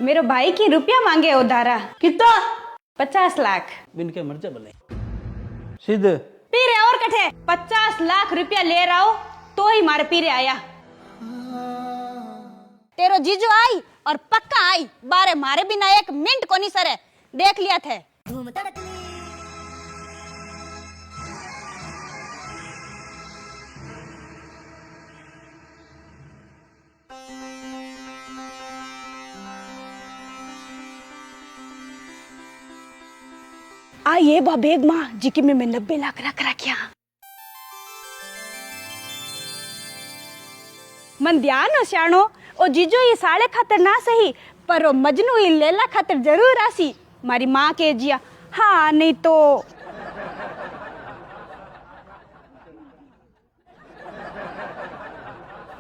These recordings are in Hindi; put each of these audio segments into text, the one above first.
मेरे भाई की रुपया मांगे उधारा। कितना? 50 लाख। बिन के मर जा भले सीधे पीरे और कठे 50 लाख रुपया ले रहा हो तो ही मारे पीरे आया। तेरो जीजू आई और पक्का आई, बारे मारे बिना एक मिनट को नहीं सरे, देख लिया थे। आ ये बा बेग माँ जी की मैं 90 लाख रख रखिया। मन ध्यान हो श्याणो, ओ जीजो ये साले खातर ना सही पर ओ मजनू ये लेला खातर जरूर आसी। मारी माँ के जिया हाँ नहीं तो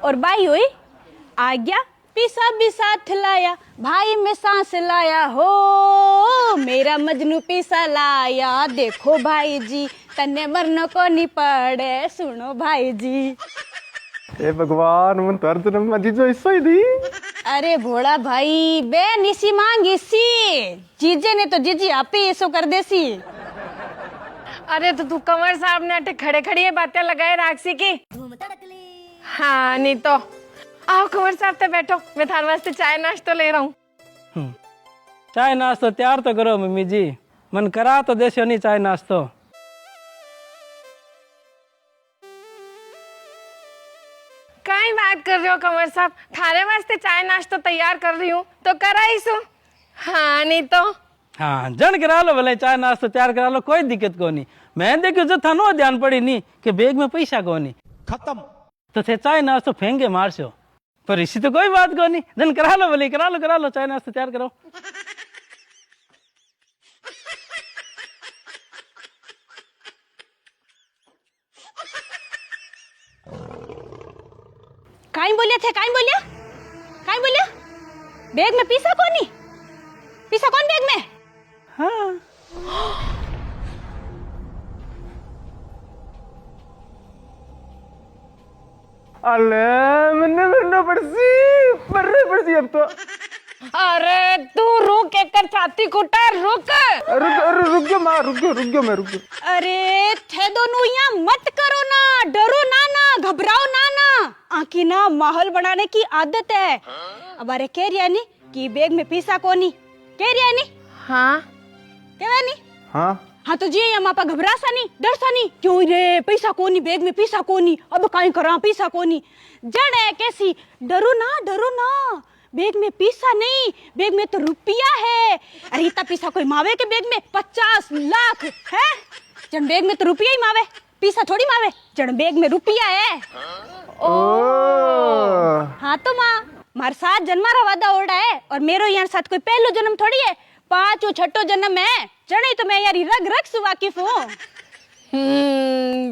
और बाई हुई आ गया पीसा भी साथ लाया, भाई में सांस लाया हो, मेरा मजनू पीसा लाया। देखो भाई जी तन्ने मरने को नहीं पड़े, सुनो भाई जी। ए भगवान मन तो अर्जुन में जीजो इस ही दी। अरे भोला भाई बे निसी मांगी सी, जीजे ने तो जीजी आप ही ऐसो कर देसी। अरे तो तू कंवर साहब ने अटे खड़े खड़ी ये बातें लगाए राक्षसी की। हाँ नहीं तो आओ कंवर साहब ते बैठो, मैं थारे वास्ते चाय नाश्तो ले रहा हूँ। चाय नाश्तो तैयार तो करो मम्मी जी, मन करा तो देशो नहीं चाय नाश्तो। काई बात कर रहे हो कंवर साहब, थारे वास्ते चाय नाश्तो तैयार कर रही हूँ तो करा ही सो। हाँ नहीं तो हाँ जन करा लो भले चाय नाश्तो तैयार करा लो, कोई दिक्कत को नहीं। मैं देखो जो थानो ध्यान पड़ी नहीं कि बैग में पैसा को नहीं खत्म तो थे चाय नाश्तो फेंगे मारसो, पर इसी तो कोई बात को नहीं। जन करा लो भले, करा लो चाय नाश्तो तैयार करो। काई बोलिया थे, काई बोलिया बैग में पीसा कौन नहीं, पीसा कौन बैग में? हाँ अले मन्ने मरना पड़सी अब तो। अरे तू रुक, एक छाती कुटा रुक। रुक गयो माँ, रुक गयो मैं रुक गयो। अरे थे दोनों यहाँ मत करो ना, डरो ना घबराओ ना, आंकी ना माहौल बनाने की आदत है। अब अरे कह रिया नहीं कि बैग में पीसा कोनी, कह रिया नहीं? हाँ कहवा नहीं? हाँ तो जी हम आपा घबरा सा नहीं, डर सा नहीं, क्यों रे पैसा कोनी, बैग में पैसा कोनी, अब काई करा पैसा कोनी। जड़ है कैसी, डरो ना, बैग में पैसा नहीं, बैग में तो रुपया है। अरे इतना पैसा कोई मावे के बैग में? 50 लाख है। जन बैग में तो रुपया ही मावे, पैसा थोड़ी मावे, जन बैग में रुपया है। ओ हाँ तो माँ मार साथ जन्मारा वादा ओढ़ा है और मेरो यहाँ साथ कोई पहलो जन्म थोड़ी है, 5 छठो जन्म है। जने तो मैं यार रग से वाकिफ हूँ।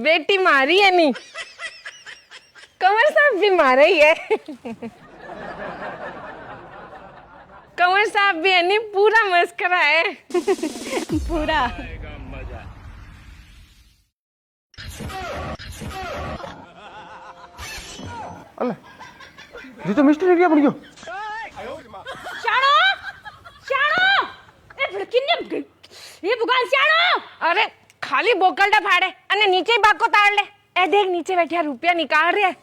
बेटी मारी है नहीं, कंवर साहब भी मारा ही है। कंवर साहब भी है नहीं, पूरा मस्करा है। पूरा अले जीजो मिस्टर एरिया बन गयो। शाणो ए भड़किने ये बुगान शाणो। अरे खाली बोकलडा फाड़े अने नीचे ही बाको ताड़ ले। ए देख नीचे बैठिया रुपया निकाल रहे है।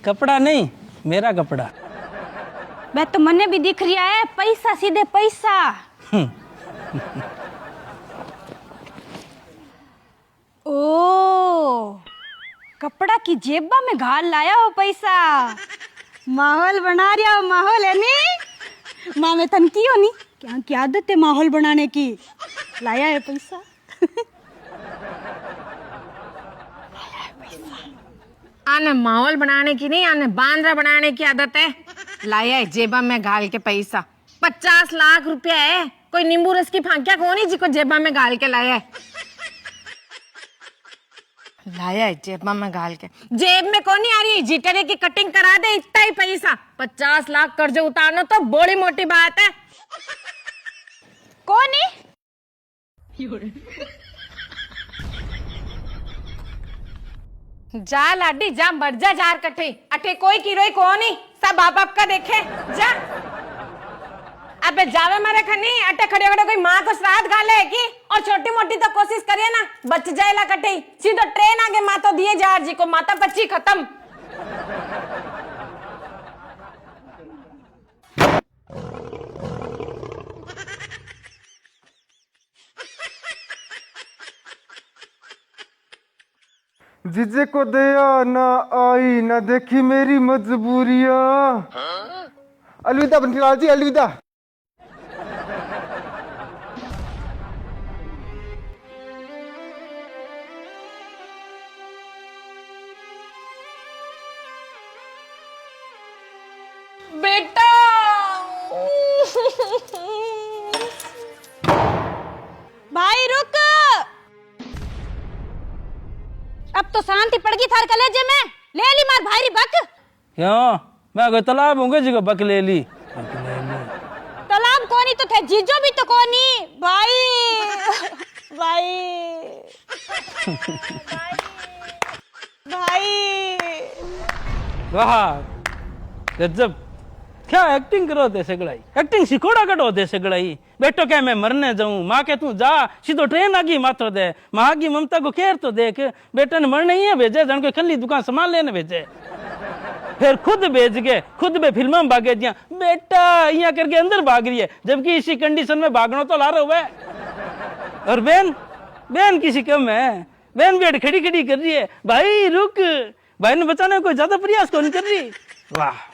कपड़ा नहीं, मेरा कपड़ा। मैं तो मने भी दिख रिया है, पैसा सीधे पैसा। ओ कपड़ा की जेबा में घाल लाया हो पैसा, माहौल बना रिया हो, माहौल है नी माँ में तनकी हो नी, क्या की आदत है माहौल बनाने की। लाया है पैसा। आने माहौल बनाने की नहीं, आने बांद्रा बनाने की आदत है। लाया है जेबा में गाल के पैसा, 50 लाख रुपया है। कोई नींबू रस की फांकिया कौन ही जिको जेबा में गाल के लाया है। लाया है जेब में गाल के। जेब में कौन नहीं आ रही, जीटरे की कटिंग करा दे, इतना ही पैसा। 50 लाख कर्ज उतारना तो बड़ी मोटी बात है। कौन है? जा लाडी जा, मर जा जार कटे। अटे कोई किरोई कौन ही, सब बाप का देखे जा। अबे जावे मारे खनी, अटे खड़े खड़े कोई माँ को श्राद्ध गाले है की? और छोटी मोटी तो कोशिश करिए ना, बच जाए ला कटे। सीधो ट्रेन आगे मातो दिए जार जी को, माता बच्ची खत्म। जीजे को दया ना आई ना देखी मेरी मजबूरियां। अलविदा बंटीलाल जी, अलविदा। बेटा भाई रुक, अब तो शांति पड़ गई थार कलेजे में। ले ली मार भाई बक। क्यों, मैं कोई तालाब हूँ जी को बक ले ली? तालाब कोनी तो थे, जीजो भी तो कोनी भाई। भाई भाई वाह गजब, क्या एक्टिंग करो थे सगड़ाई, एक्टिंग सिकोड़ा कटो थे सगड़ाई। बेटो क्या मैं मरने जाऊं, माँ के तू जा, सीधो ट्रेन आगी माथो दे। माँ की ममता को केर तो देख, बेटे ने मरने ही है भेजे, जन को खली दुकान सामान लेने भेजे। फिर खुद भेज के खुद में फिल्म में भागे दिया, बेटा यहाँ करके अंदर भाग रही है, जबकि इसी कंडीशन में भागना तो ला रहा हुआ है। और बहन, बहन किसी कम है, बहन भी खड़ी खड़ी कर रही है, भाई रुक, भाई ने बचाने को कोई ज्यादा प्रयास तो नहीं कर रही। वाह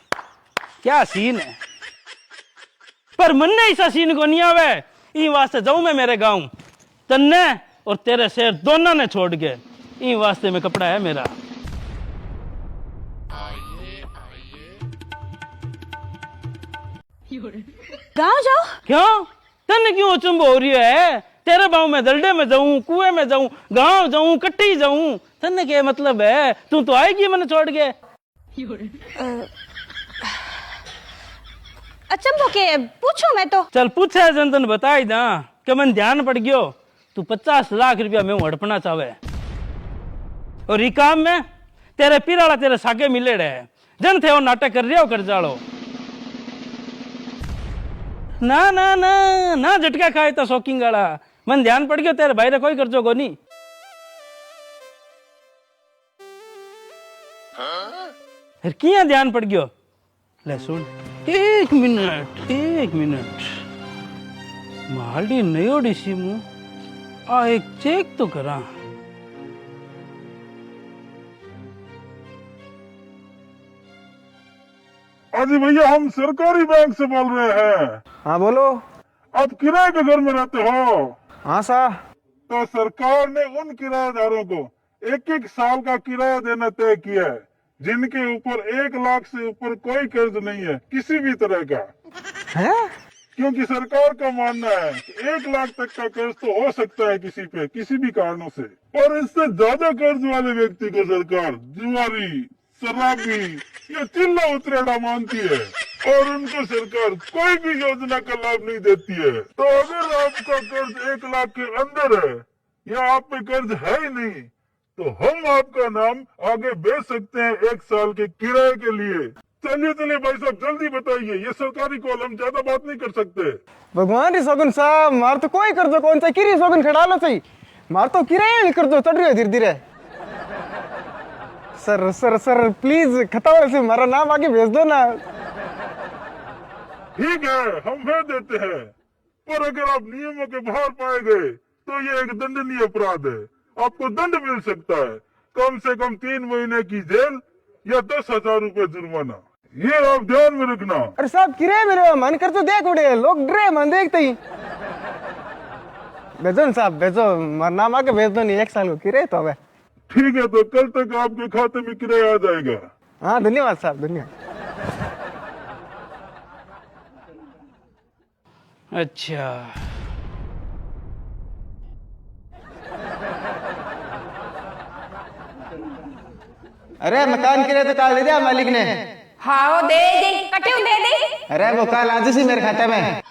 क्या सीन है, पर मन ने ऐसा सीन को नहीं आवे। ई वास्ते जाऊं मैं मेरे गांव, तन्ने और तेरे शेर दोनों ने छोड़ के, ई वास्ते में कपड़ा है मेरा। गाँव जाओ? क्यों, तन्ने क्यों अचंभ हो रही है? तेरे गांव में दलडे में जाऊं, कुएं में जाऊं, गांव जाऊं, कट्टी जाऊं, तन्ने क्या मतलब है? तू तो आएगी मैंने छोड़ के। अचंभो के पूछो मैं तो। चल पूछे जनतन बताई दा कि मन ध्यान पड़ गयो, तू 50 लाख रुपया में हड़पना चाहे, और ई काम में तेरे पीराला तेरे सागे मिले रहे, जन थे वो नाटक कर रहे हो कर जालो। ना ना ना ना झटका खाए तो शौकिंग गाड़ा, मन ध्यान पड़ गयो तेरे भाई रे कोई करजो को नहीं। फिर किया ध्यान पड़ गयो? ले सुन, एक मिनट, माली नयोड़ी सी मुंह आ एक चेक तो करा। अजी भैया, हम सरकारी बैंक से बोल रहे हैं। हाँ बोलो। आप किराए के घर में रहते हो? हाँ सा। तो सरकार ने उन किराएदारों को 1-1 साल का किराया देना तय किया है, जिनके ऊपर 1 लाख से ऊपर कोई कर्ज नहीं है किसी भी तरह का। है? क्योंकि सरकार का मानना है कि 1 लाख तक का कर्ज तो हो सकता है किसी पे, किसी भी कारणों से, और इससे ज्यादा कर्ज वाले व्यक्ति को सरकार जुआरी, शराबी या चिल्ला उतरेड़ा मानती है, और उनको सरकार कोई भी योजना का लाभ नहीं देती है। तो अगर आपका कर्ज 1 लाख के अंदर है या आप पे कर्ज है ही नहीं, तो हम आपका नाम आगे भेज सकते हैं 1 साल के किराए के लिए। चलिए भाई साहब, जल्दी बताइए, ये सरकारी कॉल, हम ज्यादा बात नहीं कर सकते। भगवान री सगुन साहब, मार तो कोई कर दो, कौन सा किरी सगुन खड़ा लो सही, मार तो किराया कर दो, चढ़ रही है धीरे धीरे। सर सर सर प्लीज खतावड़ से हमारा नाम आगे भेज दो ना। ठीक है, हम भेज देते हैं, पर अगर आप नियमों के बाहर पाए गए तो ये एक दंडनीय अपराध है, आपको दंड मिल सकता है, कम से कम 3 महीने की जेल या 10,000 रुपए जुर्माना। ये आप ध्यान में रखना। अरे साहब किराए मेरे मन कर तो देख उड़े, लोग डरे मन देखते ही। भेजो साहब भेजो, हमारा नाम आगे भेज दो, नहीं 1 साल को किराए तो अब। ठीक है, तो कल तक आपके खाते में किराया आ जाएगा। हाँ धन्यवाद साहब, धन्यवाद। अच्छा अरे मकान के लिए तो कल दे दिया मालिक ने। हाँ वो दे दे, कटे दे दे। अरे वो कल आज सी मेरे खाते में।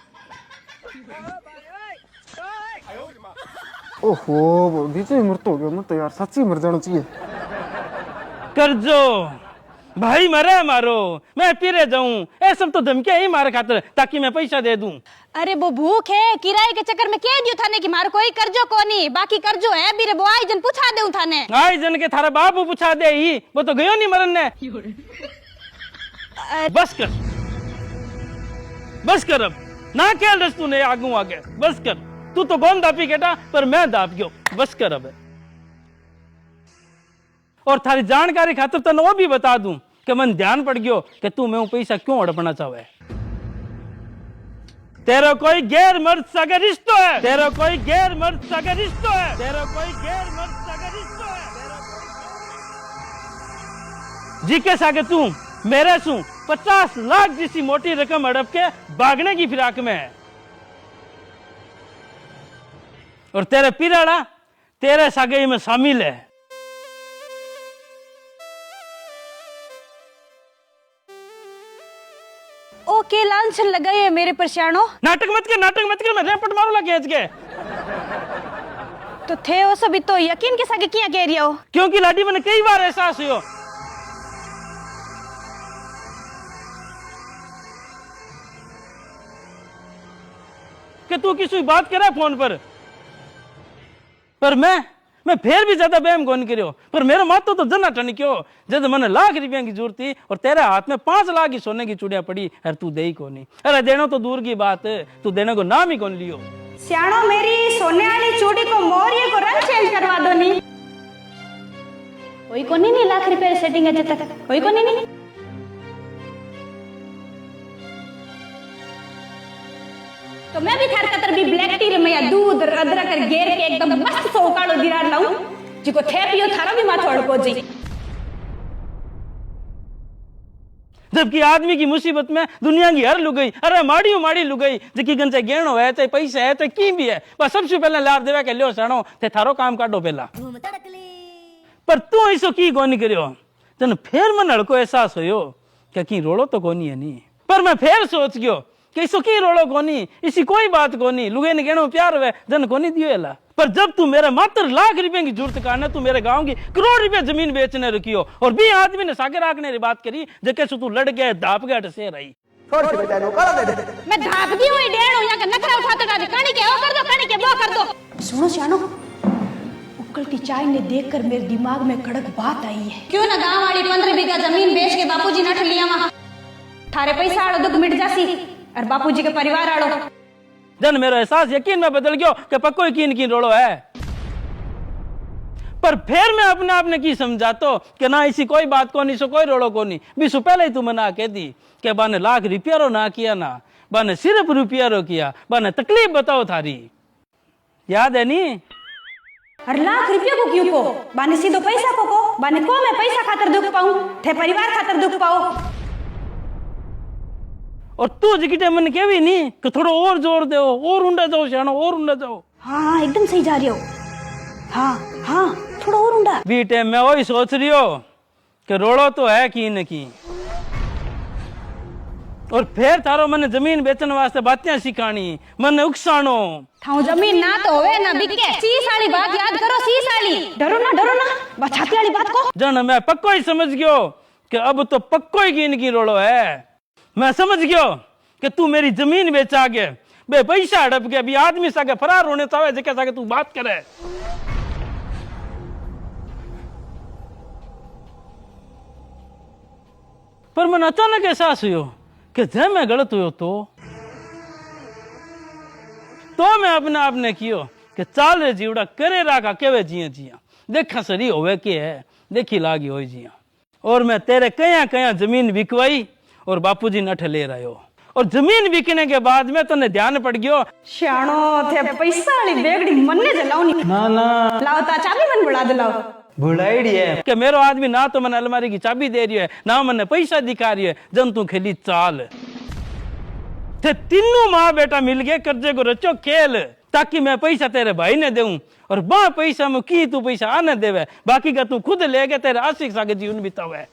ओहो दीजिए मर तो गया, मैं तो यार सच्ची मर जाना चाहिए। कर जो भाई मरे मारो, मैं पीरे जाऊं, ये सब तो धमकियां ही मारे खातिर ताकि मैं पैसा दे दूं। अरे वो भूख है, किराए के चक्कर में कह दियो थाने कि मार कोई कर्जो कोनी, बाकी कर्जो है बीरे वो आई जन पूछा देऊ थाने। आई जन के थारा बाप पूछा दे ही, वो तो गयो नहीं मरन ने। बस कर, बस कर अब ना खेल रस तूने आगू आगे, बस कर। तू तो कौन दापी केटा, पर मैं दाप गयो, बस कर अब। और थारी जानकारी खातिर तने वो भी बता दूं कि मन ध्यान पड़ गयो कि तू मैं पैसा क्यों हड़पना चाहे। तेरा कोई गैर मर्द सगा रिश्तो है, तेरा कोई गैर मर्द सगा रिश्तो है, तेरा कोई गैर मर्द सगा रिश्तो है। जी के सागे तू मेरे सू 50 लाख जैसी मोटी रकम हड़प के भागने की फिराक में है। और तेरे पिराड़ा तेरे सागे में शामिल है। ओके लांछन लगाए मेरे परछाणो। नाटक मत कर, मैं रेपट मारूंगा खींच के। तो थे वो सब तो यकीन के सागे किया कह रिया हो? क्योंकि लाडी मैंने कई बार एहसास हुआ कि तू किसी बात करे फोन पर मैं फिर भी ज्यादा बहम कौन करियो। पर मेरा मातो तो जना टन क्यों, जब मैंने लाख रुपया की जरूरत थी और तेरे हाथ में 5 लाख की सोने की चूड़ियां पड़ी, अरे तू दे ही कौन नहीं। अरे देना तो दूर की बात है, तू देने को नाम ही कौन लियो। सियाणो मेरी सोने वाली चूड़ी को मोरिये को रंग चेंज करवा दो नी। कोई कोनी नहीं लाख रुपए सेटिंग है तक, कोई कोनी नहीं। तो मैं भी थार कतर भी ब्लैक टी में या दूध अदरक कर घेर के एकदम मस्त सो कालो दिरार लाऊं जिको थे पियो थारा भी माथो अड़को जी। जबकि आदमी की मुसीबत में दुनिया की हर लुगाई, अरे माड़ी लुगाई जिकी गन चाहे गेणो है, चाहे पैसा है, चाहे की भी है, बस सबसे पहले लार देवा के लियो सणो ते थारो काम काटो पहला। पर तू ऐसो की कोनी करियो, तने फिर मन हड़को एहसास होयो कि की रोड़ो तो कोनी है नी। पर मैं फिर सोच गयो कि इसो की रोड़ो कोनी, इसी कोई बात कोनी, लुगे ने गेणो प्यार हुए जन कोनी दियो एला। पर जब तू मेरे मात्र लाख रुपए की जरूरत करना, तू मेरे गांव की करोड़ रुपए जमीन बेचने रखियो और भी आदमी ने सागे राखने की बात करी जके से तू लड़ गया दाप गया से रही। मैं धाप दी हुई डेढ़ हो या के नखरा उठाते डाली कानी के ओ कर दो, कानी के वो कर दो। सुनो सियानो, उकलती चाय ने देखकर मेरे दिमाग में कड़क बात आई है। क्यों ना गांव वाली 15 बीघा जमीन बेच के बापूजी नठ लिया वहां, थारे पैसा आड़ो दुख मिट जासी और बापूजी के परिवार आड़ो। जन मेरा एहसास यकीन में बदल गयो कि पक्को यकीन रोड़ो है। पर फिर मैं अपने आप ने की समझातो कि ना इसी कोई बात को नहीं, सो कोई रोड़ो को नहीं। बीसु पहले ही तू मना कह दी कि बाने लाख रुपया रो ना किया ना, बाने सिर्फ रुपया रो किया, बाने तकलीफ बताओ थारी, याद है नी? और लाख रुपया को क्यों को? बाने सीधो पैसा को बाने को मैं पैसा खातर दुख पाऊं, थे परिवार खातर दुख पाओ। और तू जिकिटे मन केवी नहीं कि थोड़ा और जोर दो, और ऊंडा जाओ शानो, और ऊंडा जाओ। हाँ एकदम सही जा रही हो। हाँ थोड़ा और ऊंडा। बीटे मैं वही सोच रही हो कि रोड़ो तो है की न की। और फिर थारो मन जमीन बेचने वास्ते बातें सिखानी, मन उकसानो। थाओ जमीन ना तो होवे ना बिके। 30 वाली बात याद करो, 30 वाली। डरो ना बचाती वाली बात को। जन मैं पक्को ही समझ गयो कि अब तो पक्को ही कीन की रोड़ो है। मैं समझ गयो कि तू मेरी जमीन बेचा के बे पैसा हड़प के अभी आदमी सागे फरार होने चाहे जके सागे तू बात करे। पर मन अचानक एहसास हुयो कि जब मैं गलत हुयो तो मैं अपने आप ने कियो कि चाल रे जीवड़ा करे राखा केवे जिया देखा सरी होवे के है, देखी लागी हो जिया। और मैं तेरे कया जमीन बिकवाई और बापूजी नठ ले रहे हो। और जमीन बिकने के बाद में तने ध्यान पड़ गयो श्याणो थे पैसा वाली बेगड़ी मन्ने जलाओ नी। ना लाओ ता चाबी मन बुला दे लाओ। बुढ़ाई है कि मेरो आदमी ना तो मैंने अलमारी की चाबी दे रही है, ना मैंने पैसा दिखा रही है, जन तू खेली चाल। थे तीनों माँ बेटा मिल गए कर्जे को रचो खेल ताकि मैं पैसा तेरे भाई ने दूं और बा पैसा में की तू पैसा आने देवे, बाकी का तू खुद ले गया, तेरे आशिक सागे जीवन बितावे।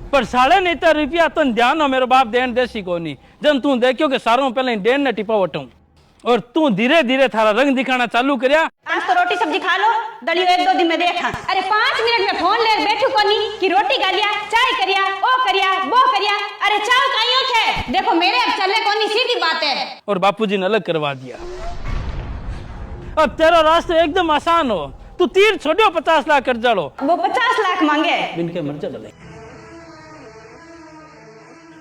पर 3.5 रुपया तो ध्यान हो, मेरे बाप देन देसी को नहीं। जन तू देखियो कि सारों पहले डेन ने टिपा वटूं और तू धीरे धीरे थारा रंग दिखाना चालू करया। आज तो रोटी सब्जी खा लो, दलियो 1-2 दिन में देखा। अरे 5 मिनट में फोन ले बैठू कोनी कि रोटी गालिया, चाय करिया, ओ करिया, वो करिया। अरे चाव काइयो थे, देखो मेरे अब चले कोनी, सीधी बात है। और बापूजी ने अलग करवा दिया। अब तेरा रास्ता एकदम आसान हो, तू तीर छोड़ियो 50 लाख कर जालो। वो 50 लाख मांगे, इनके मर जा गले,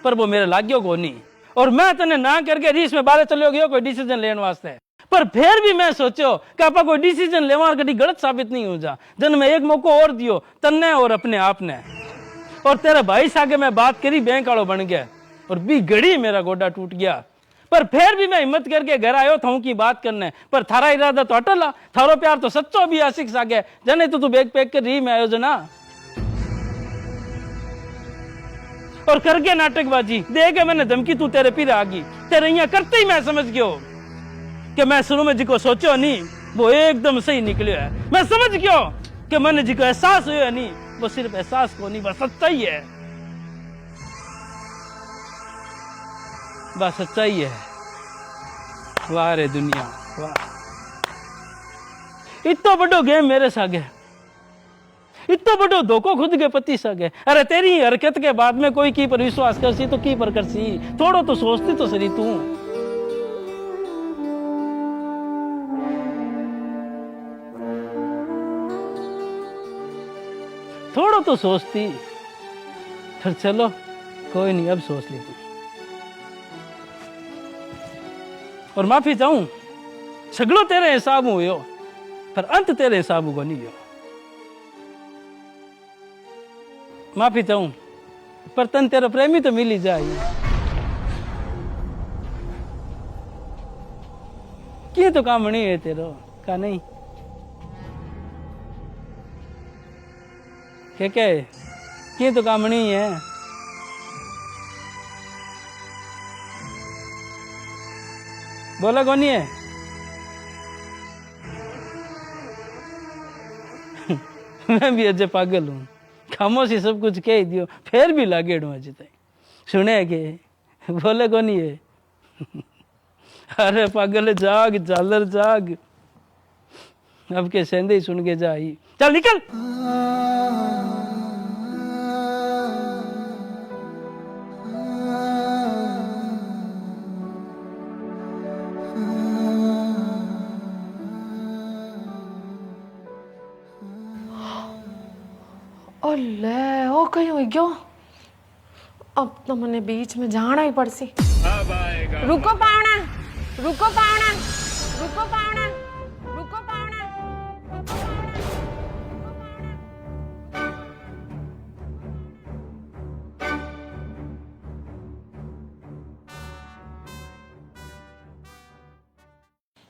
पर वो मेरे लाग्यो को नहीं। और मैं तने ना करके रीस में बारे चलो गयो कोई डिसीजन लेने वास्ते। पर फिर भी मैं सोचो कि आपा कोई डिसीजन लेवा कभी गलत साबित नहीं हो जा। जन में एक मौको और दियो तन्ने और अपने आप ने। और तेरे भाई सागे मैं बात करी, बैंक वालों बन गया और भी घड़ी मेरा गोडा टूट गया। पर फिर भी मैं हिम्मत करके घर आयो था की बात करने। पर थारा इरादा तो अटल, थारो प्यार तो सच्चो भी आशिक सागे। जने तू बैग पैक कर रही मैं आयोजना और करके नाटकबाजी दे के मैंने धमकी, तू तेरे पीर आ गई। तेरे यहाँ करते ही मैं समझ गयो कि मैं शुरू में जिको सोचो नहीं वो एकदम सही निकलियो है। मैं समझ गयो कि मैंने जिको एहसास हुआ नहीं वो सिर्फ एहसास को नहीं, बस सच्चाई है, बस सच्चाई है। वाह रे दुनिया वाह, इतना बड़ो गेम मेरे सागे, इतना बड़ो धोखो खुद के पति सके। अरे तेरी हरकत के बाद में कोई की पर विश्वास करसी तो की पर करसी, थोड़ो तो सोचती तो सही तू। थोड़ो तो सोचती। फिर चलो कोई नहीं, अब सोच ली तू। और माफी चाहूं, सगड़ो तेरे हिसाब हुयो पर अंत तेरे हिसाब को नहीं हो। माफी चाहूं पर तन तेरा प्रेमी तो मिल ही जाए। क्या तो काम नहीं है तेरो का नहीं क्या क्या तो काम नहीं है। बोला कौन है? मैं भी अजय पागल हूं, खामोशी सब कुछ कह दियो फिर भी लागेड़ू अजय तक सुने के बोले कौन है? अरे पागल जाग झालर जाग, अब के सेंधे ही सुन के जाई, चल निकल। ले ओ कहीं हो गयो, अब तो मने बीच में जाना ही पड़सी। रुको पावना, रुको पावना, रुको पावना, रुको पावना, रुको पावना।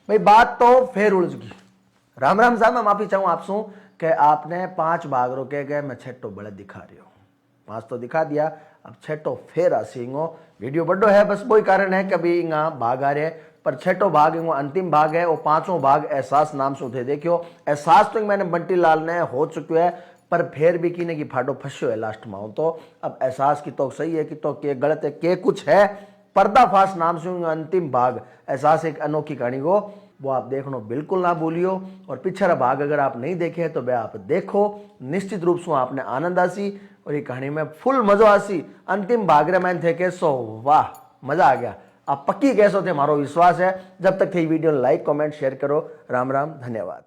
भाई बात तो फिर उलझ गई। राम राम साहब, मैं माफी चाहूँ आपसे कि आपने 5 भाग रोके गए, मैं 6 बड़े दिखा रही हूँ। 5 तो दिखा दिया, अब 6 फिर आसींगो। वीडियो बड़ो है, बस वही कारण है कभी इंगा भाग आ रहे, पर 6 भाग इंगो अंतिम भाग है। और 5वां भाग एहसास नाम से उठे देखियो। एहसास तो मैंने बंटी लाल ने हो चुके है, पर फिर भी की फाटो फंसो है लास्ट में। तो अब एहसास की तो सही है कि तो के गलत है के कुछ है। पर्दाफाश नाम से अंतिम भाग एहसास एक अनोखी कहानी को वो आप देखना बिल्कुल ना भूलियो। और पिछड़ा भाग अगर आप नहीं देखे तो वह आप देखो, निश्चित रूप से आपने आनंद आसी और ये कहानी में फुल मजा आसी। अंतिम भाग रे मैंने थे के सो वाह मजा आ गया। आप पक्की कैसो थे, हमारो विश्वास है। जब तक थे वीडियो लाइक कमेंट शेयर करो। राम राम, धन्यवाद।